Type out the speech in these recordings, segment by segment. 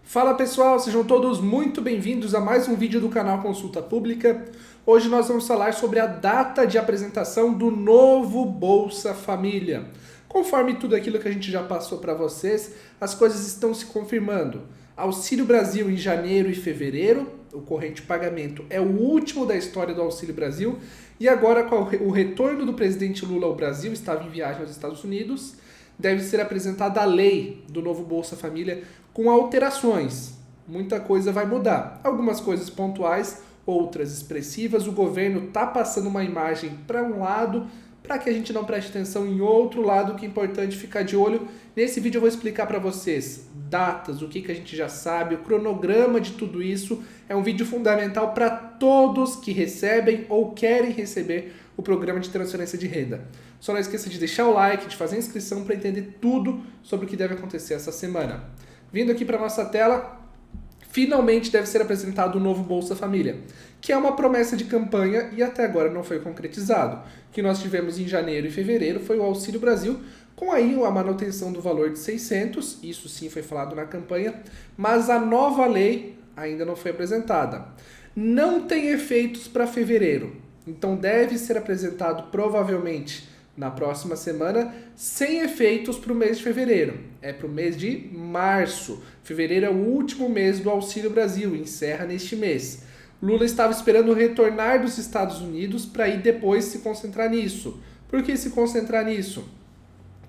Fala pessoal, sejam todos muito bem-vindos a mais um vídeo do canal Consulta Pública. Hoje nós vamos falar sobre a data de apresentação do novo Bolsa Família. Conforme tudo aquilo que a gente já passou para vocês, as coisas estão se confirmando. Auxílio Brasil em janeiro e fevereiro, o corrente pagamento é o último da história do Auxílio Brasil, e agora com o retorno do presidente Lula ao Brasil, estava em viagem aos Estados Unidos, deve ser apresentada a lei do novo Bolsa Família com alterações. Muita coisa vai mudar. Algumas coisas pontuais, outras expressivas. O governo está passando uma imagem para um lado, para que a gente não preste atenção em outro lado, que é importante ficar de olho. Nesse vídeo eu vou explicar para vocês datas, o que a gente já sabe, o cronograma de tudo isso. É um vídeo fundamental para todos que recebem ou querem receber o programa de transferência de renda. Só não esqueça de deixar o like, de fazer a inscrição para entender tudo sobre o que deve acontecer essa semana. Vindo aqui para a nossa tela, finalmente deve ser apresentado o novo Bolsa Família, que é uma promessa de campanha e até agora não foi concretizado. O que nós tivemos em janeiro e fevereiro foi o Auxílio Brasil, com aí a manutenção do valor de 600, isso sim foi falado na campanha, mas a nova lei ainda não foi apresentada. Não tem efeitos para fevereiro, então deve ser apresentado provavelmente na próxima semana, sem efeitos para o mês de fevereiro. É para o mês de março. Fevereiro é o último mês do Auxílio Brasil, encerra neste mês. Lula estava esperando retornar dos Estados Unidos para ir depois se concentrar nisso. Por que se concentrar nisso?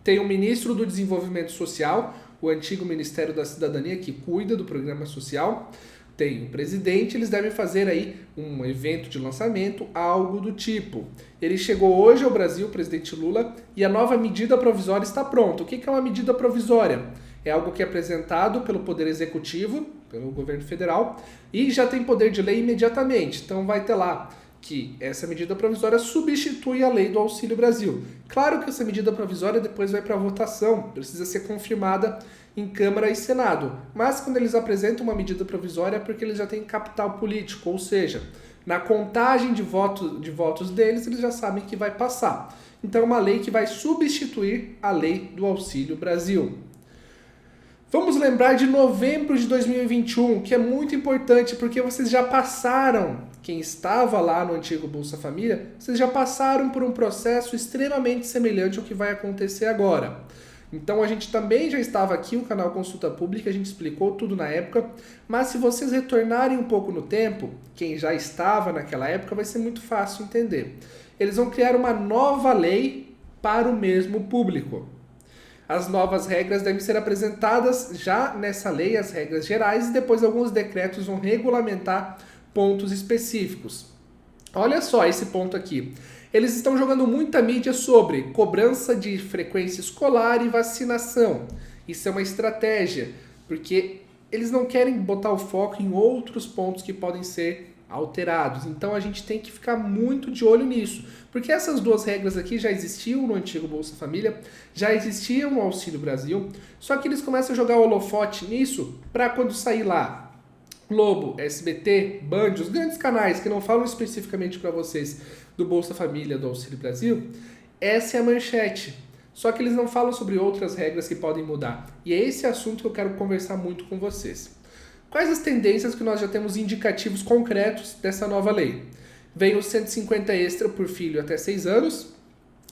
Tem o ministro do Desenvolvimento Social, o antigo Ministério da Cidadania, que cuida do programa social. Tem o presidente, eles devem fazer aí um evento de lançamento, algo do tipo. Ele chegou hoje ao Brasil, o presidente Lula, e a nova medida provisória está pronta. O que é uma medida provisória? É algo que é apresentado pelo Poder Executivo, pelo governo federal, e já tem poder de lei imediatamente. Então vai ter lá que essa medida provisória substitui a lei do Auxílio Brasil. Claro que essa medida provisória depois vai para votação, precisa ser confirmada em Câmara e Senado. Mas quando eles apresentam uma medida provisória é porque eles já têm capital político, ou seja, na contagem de votos deles, eles já sabem que vai passar. Então é uma lei que vai substituir a lei do Auxílio Brasil. Vamos lembrar de novembro de 2021, que é muito importante porque vocês já passaram, quem estava lá no antigo Bolsa Família, vocês já passaram por um processo extremamente semelhante ao que vai acontecer agora. Então a gente também já estava aqui, o canal Consulta Pública, a gente explicou tudo na época, mas se vocês retornarem um pouco no tempo, quem já estava naquela época, vai ser muito fácil entender. Eles vão criar uma nova lei para o mesmo público. As novas regras devem ser apresentadas já nessa lei, as regras gerais, e depois alguns decretos vão regulamentar pontos específicos. Olha só esse ponto aqui. Eles estão jogando muita mídia sobre cobrança de frequência escolar e vacinação. Isso é uma estratégia, porque eles não querem botar o foco em outros pontos que podem ser alterados. Então a gente tem que ficar muito de olho nisso, porque essas duas regras aqui já existiam no antigo Bolsa Família, já existiam no Auxílio Brasil, só que eles começam a jogar o holofote nisso para quando sair lá Globo, SBT, Band, os grandes canais que não falam especificamente para vocês do Bolsa Família, do Auxílio Brasil, essa é a manchete. Só que eles não falam sobre outras regras que podem mudar. E é esse assunto que eu quero conversar muito com vocês. Quais as tendências que nós já temos indicativos concretos dessa nova lei? Vem o 150 extra por filho até 6 anos.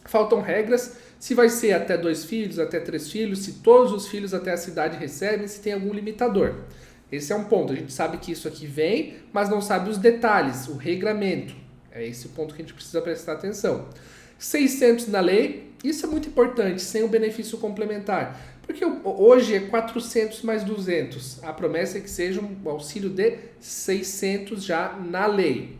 Faltam regras, se vai ser até 2 filhos, até 3 filhos, se todos os filhos até a cidade recebem, se tem algum limitador. Esse é um ponto, a gente sabe que isso aqui vem, mas não sabe os detalhes, o regramento. É esse o ponto que a gente precisa prestar atenção. 600 na lei, isso é muito importante, sem o benefício complementar. Porque hoje é 400 mais 200. A promessa é que seja um auxílio de 600 já na lei.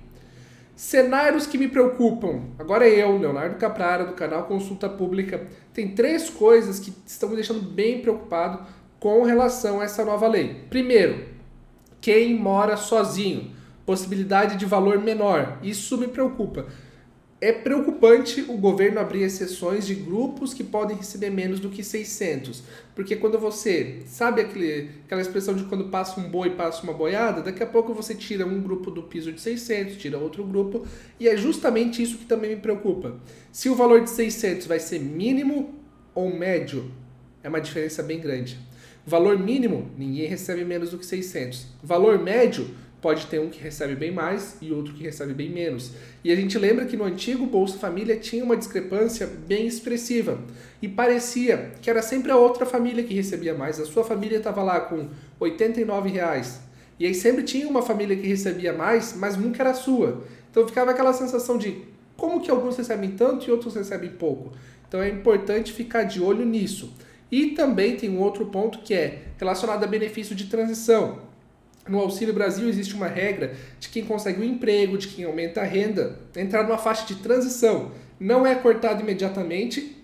Cenários que me preocupam. Agora eu, Leonardo Caprara, do canal Consulta Pública, tem 3 coisas que estão me deixando bem preocupado com relação a essa nova lei. Primeiro, quem mora sozinho, possibilidade de valor menor, isso me preocupa. É preocupante o governo abrir exceções de grupos que podem receber menos do que 600, porque quando você, sabe aquela expressão de quando passa um boi, passa uma boiada, daqui a pouco você tira um grupo do piso de 600, tira outro grupo, e é justamente isso que também me preocupa. Se o valor de 600 vai ser mínimo ou médio, é uma diferença bem grande. Valor mínimo, ninguém recebe menos do que 600. Valor médio, pode ter um que recebe bem mais e outro que recebe bem menos. E a gente lembra que no antigo Bolsa Família tinha uma discrepância bem expressiva. E parecia que era sempre a outra família que recebia mais. A sua família estava lá com R$ 89,00. E aí sempre tinha uma família que recebia mais, mas nunca era a sua. Então ficava aquela sensação de como que alguns recebem tanto e outros recebem pouco. Então é importante ficar de olho nisso. E também tem um outro ponto que é relacionado a benefício de transição. No Auxílio Brasil existe uma regra de quem consegue um emprego, de quem aumenta a renda, entrar numa faixa de transição. Não é cortado imediatamente,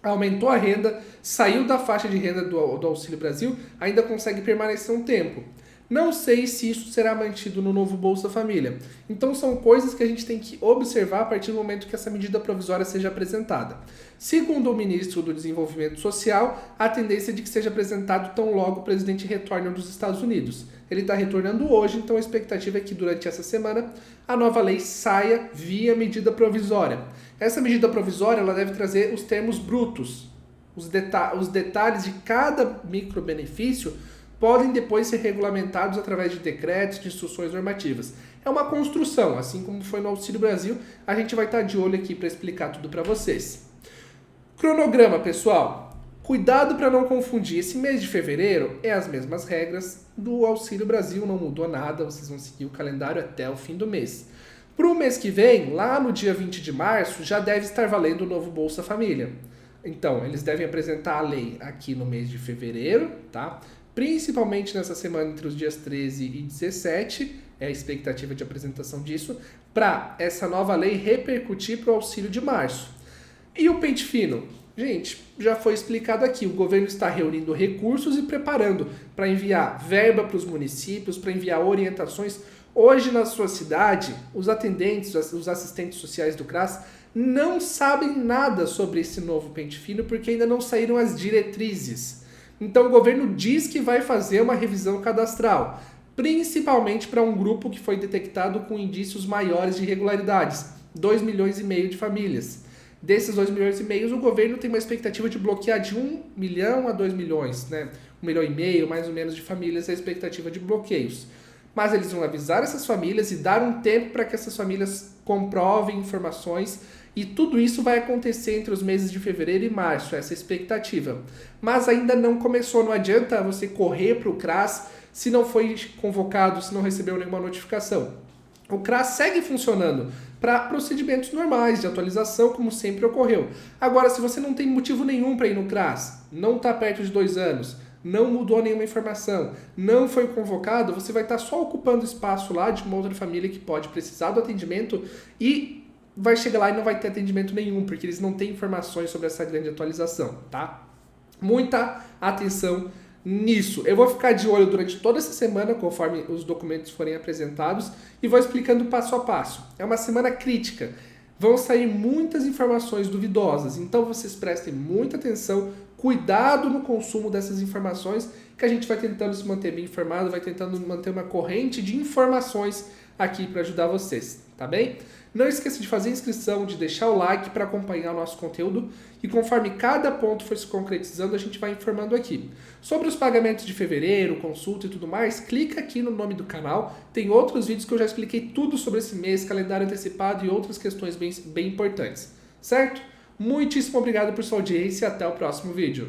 aumentou a renda, saiu da faixa de renda do Auxílio Brasil, ainda consegue permanecer um tempo. Não sei se isso será mantido no novo Bolsa Família. Então são coisas que a gente tem que observar a partir do momento que essa medida provisória seja apresentada. Segundo o ministro do Desenvolvimento Social, a tendência é de que seja apresentado tão logo o presidente retorne dos Estados Unidos. Ele está retornando hoje, então a expectativa é que durante essa semana a nova lei saia via medida provisória. Essa medida provisória ela deve trazer os termos brutos, os detalhes de cada microbenefício podem depois ser regulamentados através de decretos, de instruções normativas. É uma construção, assim como foi no Auxílio Brasil, a gente vai estar de olho aqui para explicar tudo para vocês. Cronograma, pessoal. Cuidado para não confundir, esse mês de fevereiro é as mesmas regras do Auxílio Brasil, não mudou nada, vocês vão seguir o calendário até o fim do mês. Para o mês que vem, lá no dia 20 de março, já deve estar valendo o novo Bolsa Família. Então, eles devem apresentar a lei aqui no mês de fevereiro, tá? Principalmente nessa semana entre os dias 13 e 17, é a expectativa de apresentação disso, para essa nova lei repercutir para o auxílio de março. E o pente fino? Gente, já foi explicado aqui, o governo está reunindo recursos e preparando para enviar verba para os municípios, para enviar orientações. Hoje na sua cidade, os atendentes, os assistentes sociais do CRAS não sabem nada sobre esse novo pente fino porque ainda não saíram as diretrizes. Então o governo diz que vai fazer uma revisão cadastral, principalmente para um grupo que foi detectado com indícios maiores de irregularidades, 2,5 milhões de famílias. Desses 2,5 milhões, o governo tem uma expectativa de bloquear de 1 milhão a 2 milhões, né? 1,5 milhão mais ou menos de famílias é a expectativa de bloqueios. Mas eles vão avisar essas famílias e dar um tempo para que essas famílias comprovem informações e tudo isso vai acontecer entre os meses de fevereiro e março, essa é a expectativa. Mas ainda não começou, não adianta você correr para o CRAS se não foi convocado, se não recebeu nenhuma notificação. O CRAS segue funcionando para procedimentos normais de atualização, como sempre ocorreu. Agora, se você não tem motivo nenhum para ir no CRAS, não está perto de 2 anos, não mudou nenhuma informação, não foi convocado, você vai estar só ocupando espaço lá de uma outra família que pode precisar do atendimento e vai chegar lá e não vai ter atendimento nenhum, porque eles não têm informações sobre essa grande atualização, tá? Muita atenção nisso. Eu vou ficar de olho durante toda essa semana, conforme os documentos forem apresentados, e vou explicando passo a passo. É uma semana crítica. Vão sair muitas informações duvidosas, então vocês prestem muita atenção, cuidado no consumo dessas informações, que a gente vai tentando se manter bem informado, vai tentando manter uma corrente de informações aqui para ajudar vocês, tá bem? Não esqueça de fazer a inscrição, de deixar o like para acompanhar o nosso conteúdo e conforme cada ponto for se concretizando, a gente vai informando aqui. Sobre os pagamentos de fevereiro, consulta e tudo mais, clica aqui no nome do canal, tem outros vídeos que eu já expliquei tudo sobre esse mês, calendário antecipado e outras questões bem importantes, certo? Muitíssimo obrigado por sua audiência e até o próximo vídeo.